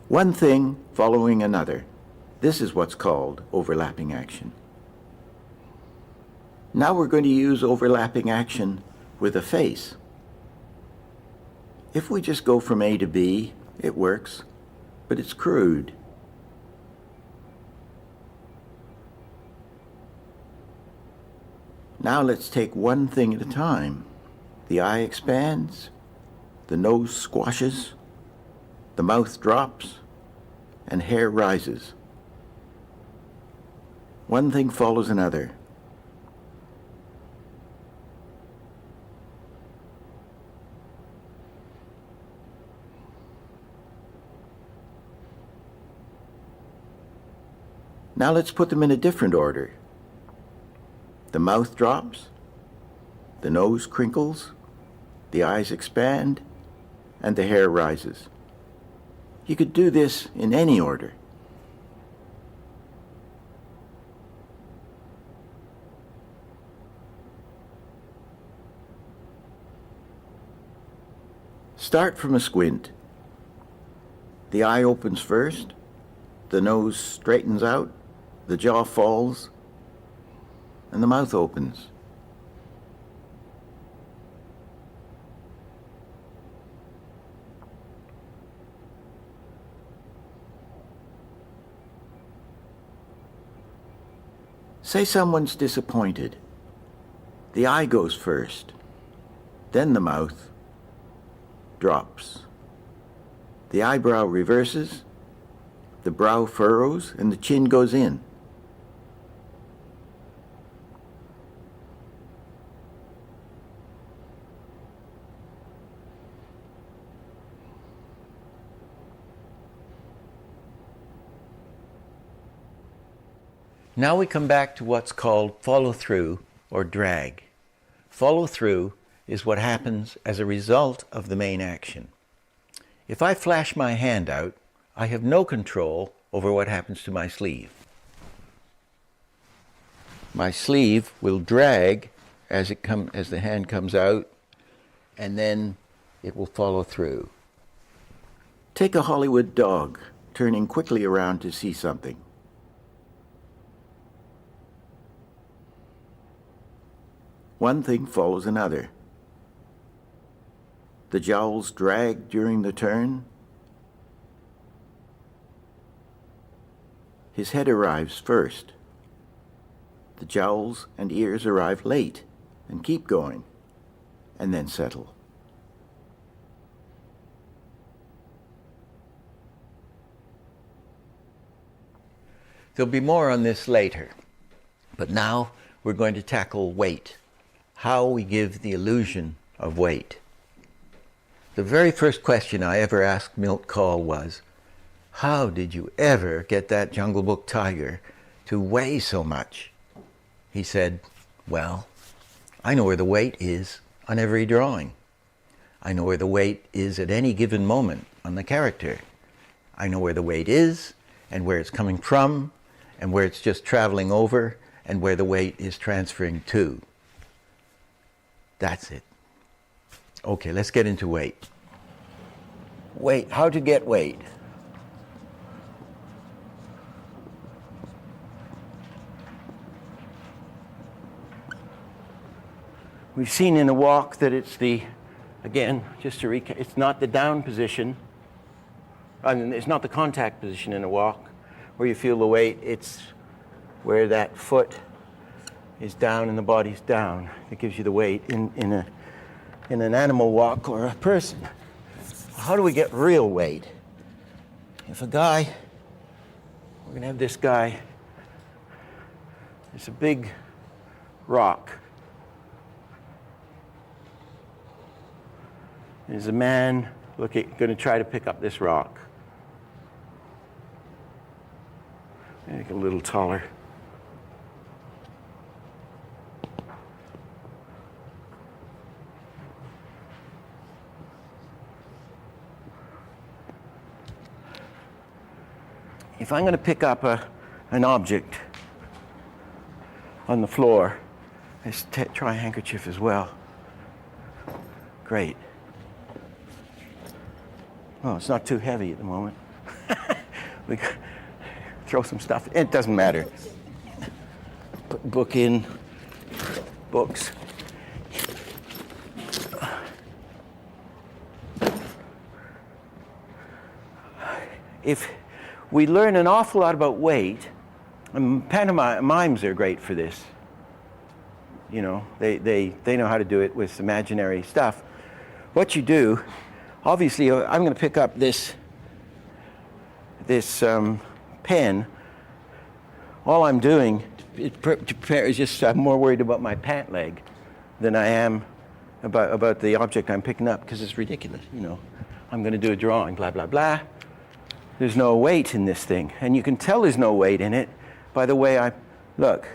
One thing following another. This is what's called overlapping action. Now we're going to use overlapping action with a face. If we just go from A to B, it works, but it's crude. Now let's take one thing at a time. The eye expands, the nose squashes, the mouth drops, and hair rises. One thing follows another. Now let's put them in a different order. The mouth drops, the nose crinkles, the eyes expand, and the hair rises. You could do this in any order. Start from a squint. The eye opens first, the nose straightens out, the jaw falls, and the mouth opens. Say someone's disappointed. The eye goes first, then the mouth drops. The eyebrow reverses, the brow furrows, and the chin goes in. Now we come back to what's called follow-through or drag. Follow-through is what happens as a result of the main action. If I flash my hand out, I have no control over what happens to my sleeve. My sleeve will drag as the hand comes out, and then it will follow through. Take a Hollywood dog turning quickly around to see something. One thing follows another. The jowls drag during the turn. His head arrives first. The jowls and ears arrive late and keep going, and then settle. There'll be more on this later, but now we're going to tackle weight. How we give the illusion of weight. The very first question I ever asked Milt Kahl was, how did you ever get that Jungle Book tiger to weigh so much? He said, well, I know where the weight is on every drawing. I know where the weight is at any given moment on the character. I know where the weight is and where it's coming from and where it's just traveling over and where the weight is transferring to. That's it. Okay, let's get into weight. Weight, how to get weight. We've seen in a walk that it's again, just to recap, it's not the down position, it's not the contact position in a walk where you feel the weight, it's where that foot is down and the body's down. It gives you the weight in an animal walk or a person. How do we get real weight? If a guy, we're going to have this guy, it's a big rock. There's a man going to try to pick up this rock. Make it a little taller. If I'm going to pick up an object on the floor, let's try a handkerchief as well. Great. Oh, it's not too heavy at the moment. We throw some stuff. It doesn't matter. Put book in, books. If we learn an awful lot about weight, and pantomimes are great for this. You know, they know how to do it with imaginary stuff. What you do, obviously, I'm going to pick up this pen. All I'm doing to prepare is just, I'm more worried about my pant leg than I am about the object I'm picking up, because it's ridiculous, you know. I'm going to do a drawing, blah, blah, blah. There's no weight in this thing. And you can tell there's no weight in it by the way look.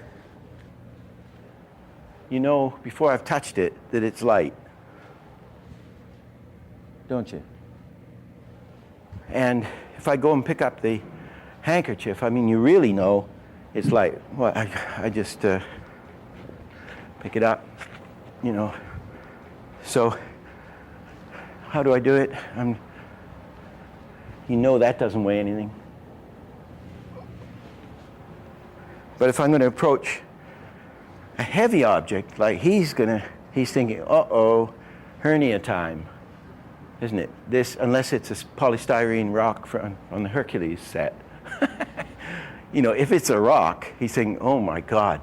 You know, before I've touched it, that it's light. Don't you? And if I go and pick up the handkerchief, I mean, you really know it's light. Well, I just pick it up, you know. So, how do I do it? You know that doesn't weigh anything. But if I'm going to approach a heavy object, like he's thinking, uh-oh, hernia time, isn't it? This, unless it's a polystyrene rock on the Hercules set. You know, if it's a rock, he's thinking, oh my God,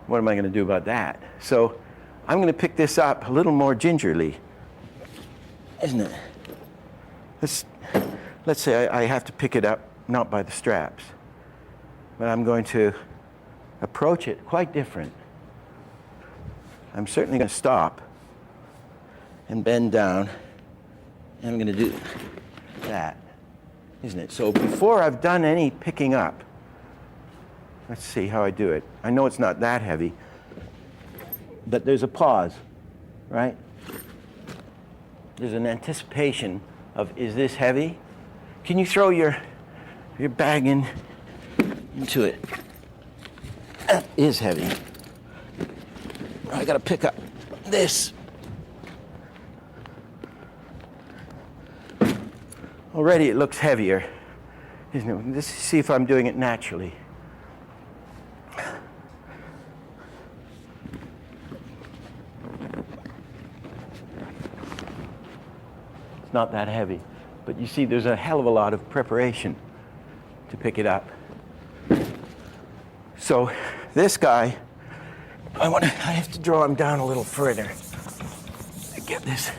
what am I going to do about that? So I'm going to pick this up a little more gingerly, isn't it? Let's say I have to pick it up not by the straps, but I'm going to approach it quite different. I'm certainly going to stop and bend down, and I'm going to do that, isn't it? So before I've done any picking up, let's see how I do it. I know it's not that heavy, but there's a pause, right? There's an anticipation of, is this heavy? Can you throw your bag into it? That is heavy. I gotta pick up this. Already it looks heavier, isn't it? Let's see if I'm doing it naturally. It's not that heavy, but you see there's a hell of a lot of preparation to pick it up. So this guy, I have to draw him down a little further to get this.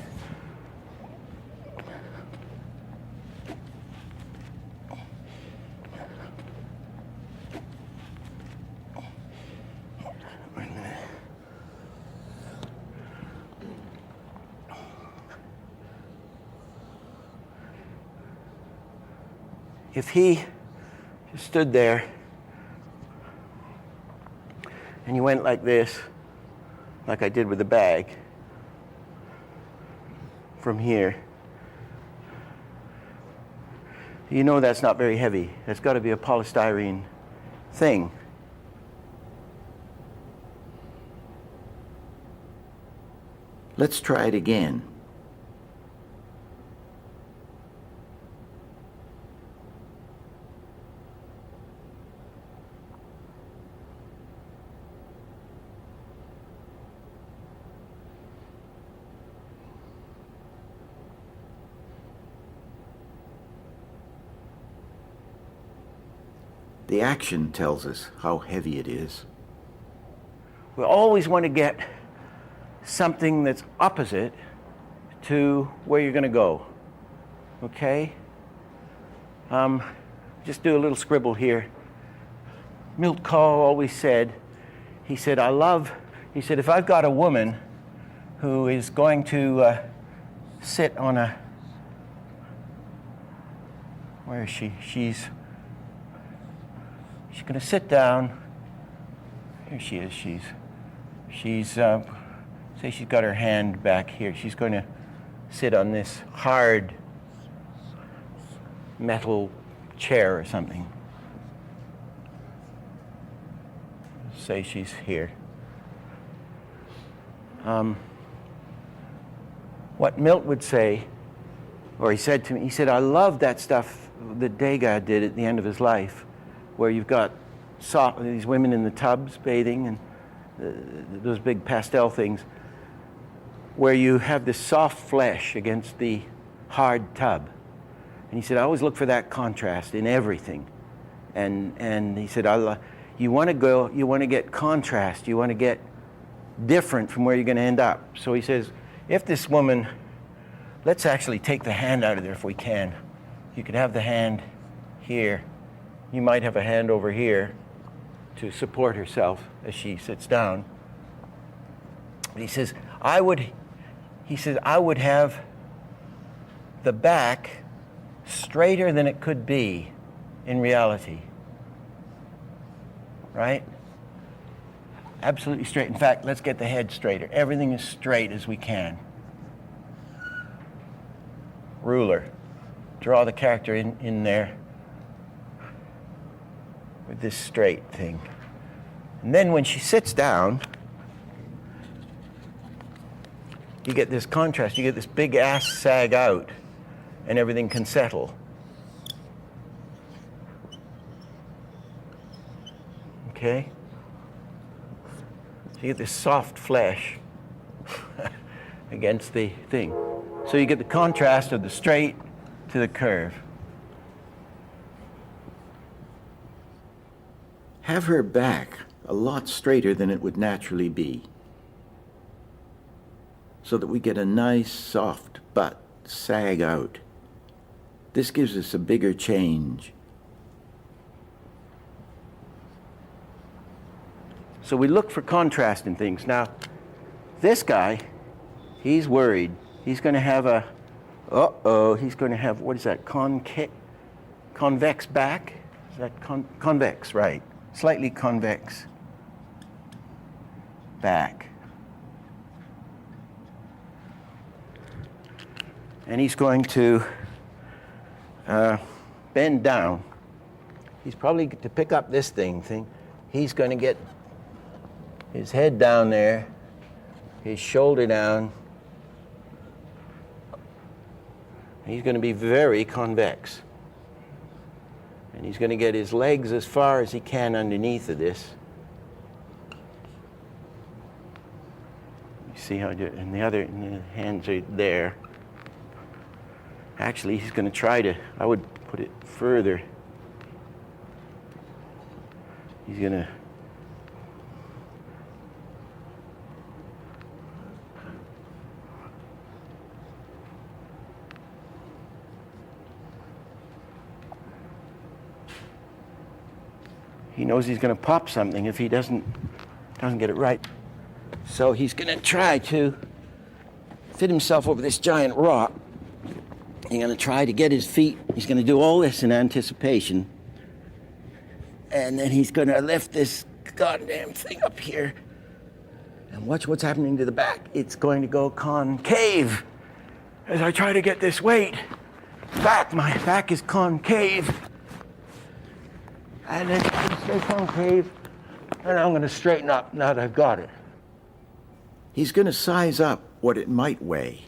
Wait a minute. If he just stood there and you went like this, like I did with the bag, from here, you know that's not very heavy. That's got to be a polystyrene thing. Let's try it again. The action tells us how heavy it is. We always want to get something that's opposite to where you're going to go. Okay? Just do a little scribble here. Milt Kahl always said, he said, if I've got a woman who is going to sit on a, where is she? She's going to sit down. Here she is. She's say she's got her hand back here. She's going to sit on this hard metal chair or something. Say she's here. What Milt would say, or he said to me, he said, I love that stuff that Degas did at the end of his life, where you've got these women in the tubs bathing and those big pastel things, where you have this soft flesh against the hard tub. And he said, I always look for that contrast in everything. And he said, you want to get contrast, you want to get different from where you're going to end up. So he says, if this woman, let's actually take the hand out of there if we can. You could have the hand here. You might have a hand over here to support herself as she sits down. But he says, I would have the back straighter than it could be in reality. Right? Absolutely straight. In fact, let's get the head straighter. Everything as straight as we can. Ruler. Draw the character in there with this straight thing. And then when she sits down, you get this contrast. You get this big ass sag out, and everything can settle. Okay? So you get this soft flesh against the thing. So you get the contrast of the straight to the curve. Have her back a lot straighter than it would naturally be, so that we get a nice soft butt sag out. This gives us a bigger change. So we look for contrast in things. Now, this guy, he's worried. He's going to have he's going to have, what is that, convex back? Is that convex, right. Slightly convex back. And he's going to bend down. He's probably, to pick up this thing, he's going to get his head down there, his shoulder down. He's going to be very convex. And he's going to get his legs as far as he can underneath of this. You see how, and the hands are there. Actually, he's going to try to, I would put it further. He's going to he knows he's going to pop something if he doesn't get it right. So he's going to try to fit himself over this giant rock. He's going to try to get his feet. He's going to do all this in anticipation. And then he's going to lift this goddamn thing up here. And watch what's happening to the back. It's going to go concave as I try to get this weight back. My back is concave. And then it's stay concave. And I'm going to straighten up now that I've got it. He's going to size up what it might weigh.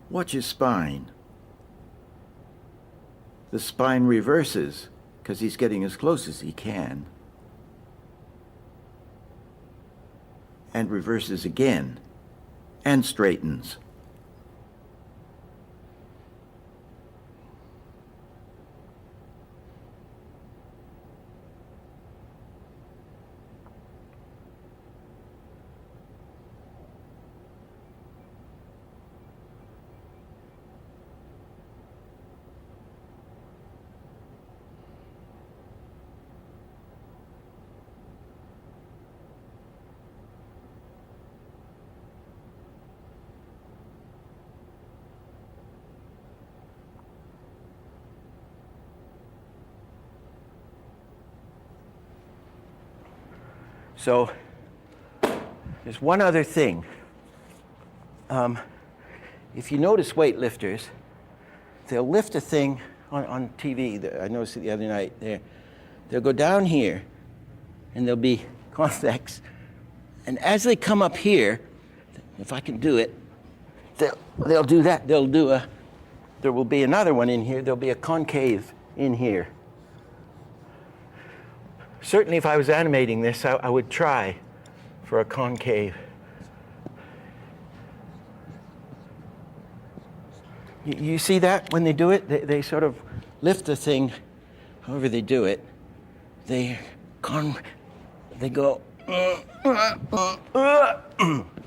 Watch his spine. The spine reverses because he's getting as close as he can. And reverses again. And straightens. So there's one other thing. If you notice weightlifters, they'll lift a thing on TV. I noticed it the other night there. They'll go down here, and they'll be convex. And as they come up here, if I can do it, they'll do that. There will be another one in here. There'll be a concave in here. Certainly, if I was animating this, I would try for a concave. You see that when they do it? They sort of lift the thing, however they do it, they go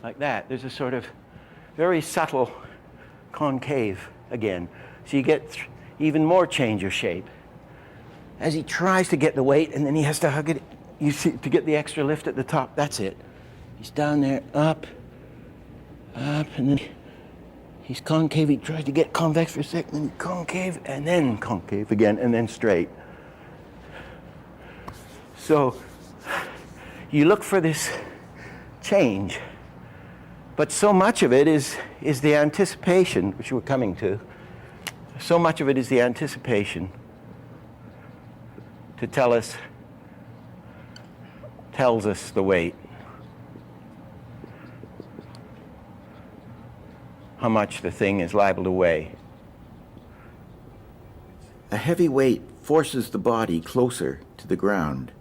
like that. There's a sort of very subtle concave again. So you get even more change of shape. As he tries to get the weight, and then he has to hug it, you see, to get the extra lift at the top. That's it. He's down there, up, and then he's concave. He tries to get convex for a second, then concave again, and then straight. So you look for this change, but so much of it is the anticipation, which we're coming to. So much of it is the anticipation to tells us the weight. How much the thing is liable to weigh. A heavy weight forces the body closer to the ground.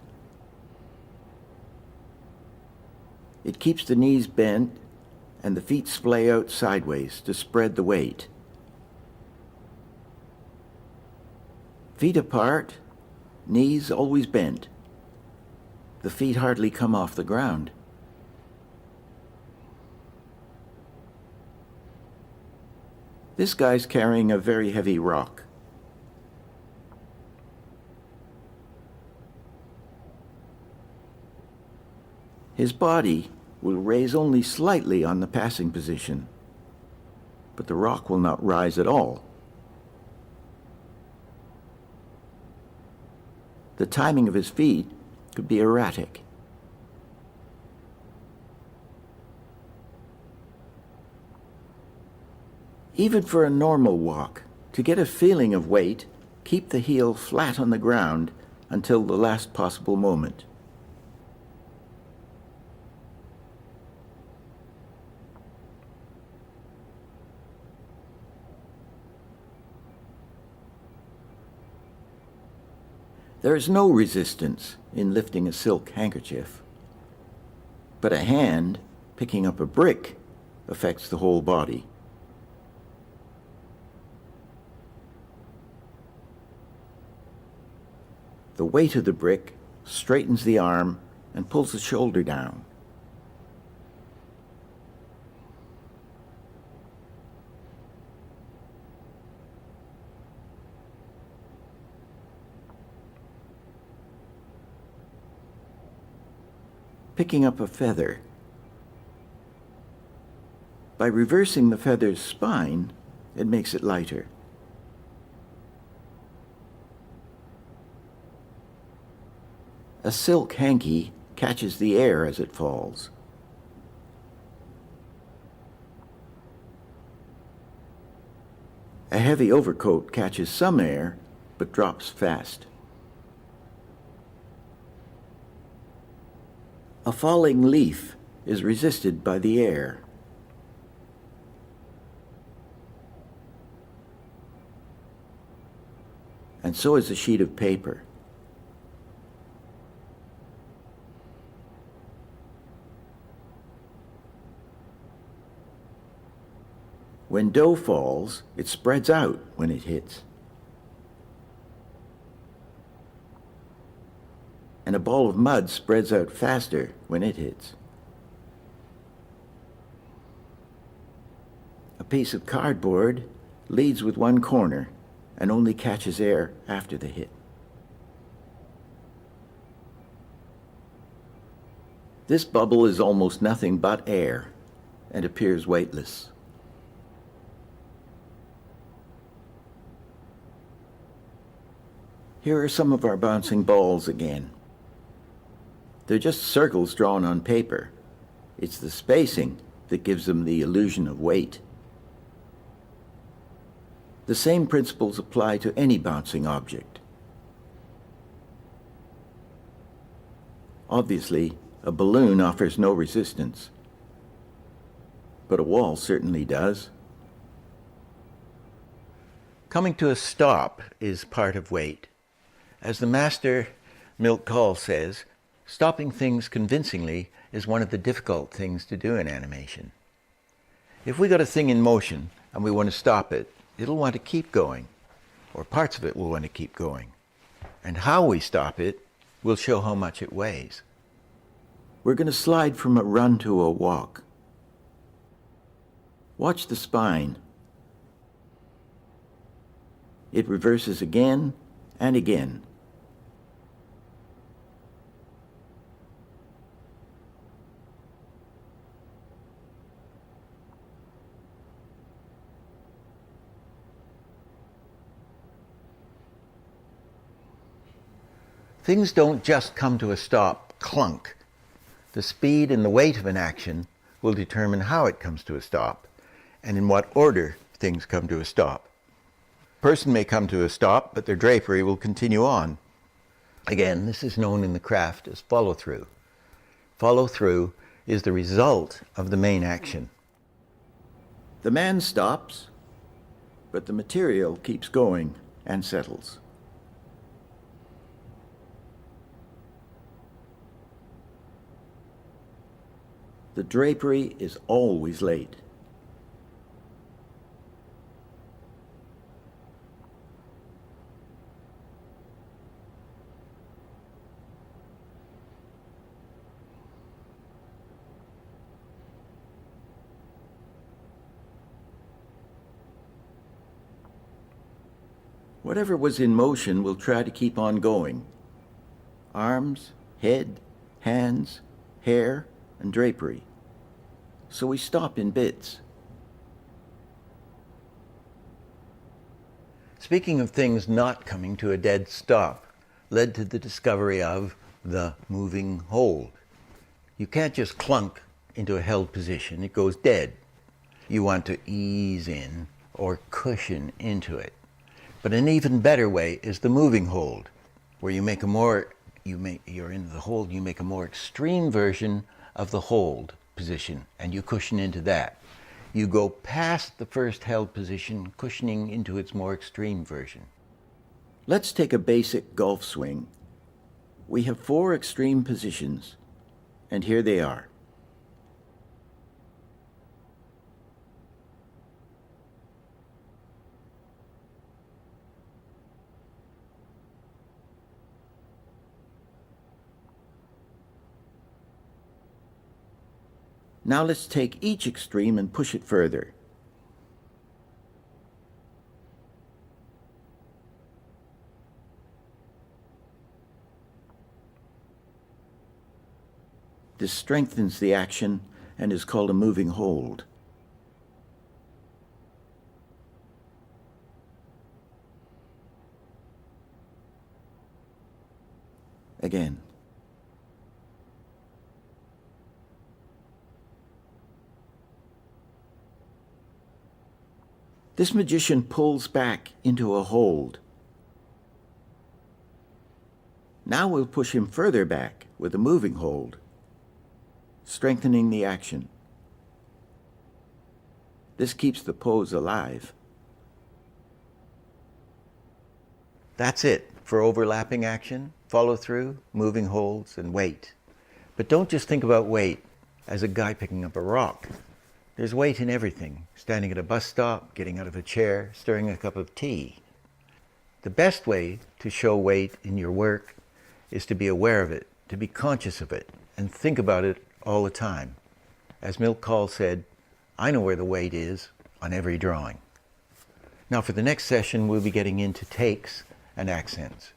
It keeps the knees bent and the feet splay out sideways to spread the weight. Feet apart, knees always bent. The feet hardly come off the ground. This guy's carrying a very heavy rock. His body will raise only slightly on the passing position, but the rock will not rise at all. The timing of his feet could be erratic. Even for a normal walk, to get a feeling of weight, keep the heel flat on the ground until the last possible moment. There is no resistance in lifting a silk handkerchief, but a hand picking up a brick affects the whole body. The weight of the brick straightens the arm and pulls the shoulder down. Picking up a feather. By reversing the feather's spine, it makes it lighter. A silk hanky catches the air as it falls. A heavy overcoat catches some air, but drops fast. A falling leaf is resisted by the air. And so is a sheet of paper. When dough falls, it spreads out when it hits. And a ball of mud spreads out faster when it hits. A piece of cardboard leads with one corner and only catches air after the hit. This bubble is almost nothing but air and appears weightless. Here are some of our bouncing balls again. They're just circles drawn on paper. It's the spacing that gives them the illusion of weight. The same principles apply to any bouncing object. Obviously, a balloon offers no resistance, but a wall certainly does. Coming to a stop is part of weight. As the master Milt Kahl says, stopping things convincingly is one of the difficult things to do in animation. If we got a thing in motion and we want to stop it, it'll want to keep going, or parts of it will want to keep going. And how we stop it will show how much it weighs. We're going to slide from a run to a walk. Watch the spine. It reverses again and again. Things don't just come to a stop, clunk. The speed and the weight of an action will determine how it comes to a stop, and in what order things come to a stop. A person may come to a stop, but their drapery will continue on. Again, this is known in the craft as follow-through. Follow-through is the result of the main action. The man stops, but the material keeps going and settles. The drapery is always late. Whatever was in motion will try to keep on going. Arms, head, hands, hair, and drapery. So we stop in bits. Speaking of things not coming to a dead stop, led to the discovery of the moving hold. You can't just clunk into a held position, it goes dead. You want to ease in or cushion into it. But an even better way is the moving hold, where you're in the hold, you make a more extreme version of the hold position, and you cushion into that. You go past the first held position, cushioning into its more extreme version. Let's take a basic golf swing. We have 4 extreme positions, and here they are. Now let's take each extreme and push it further. This strengthens the action and is called a moving hold. Again. This magician pulls back into a hold. Now we'll push him further back with a moving hold, strengthening the action. This keeps the pose alive. That's it for overlapping action, follow through, moving holds, and weight. But don't just think about weight as a guy picking up a rock. There's weight in everything. Standing at a bus stop, getting out of a chair, stirring a cup of tea. The best way to show weight in your work is to be aware of it, to be conscious of it, and think about it all the time. As Milt Kahl said, I know where the weight is on every drawing. Now for the next session, we'll be getting into takes and accents.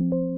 you.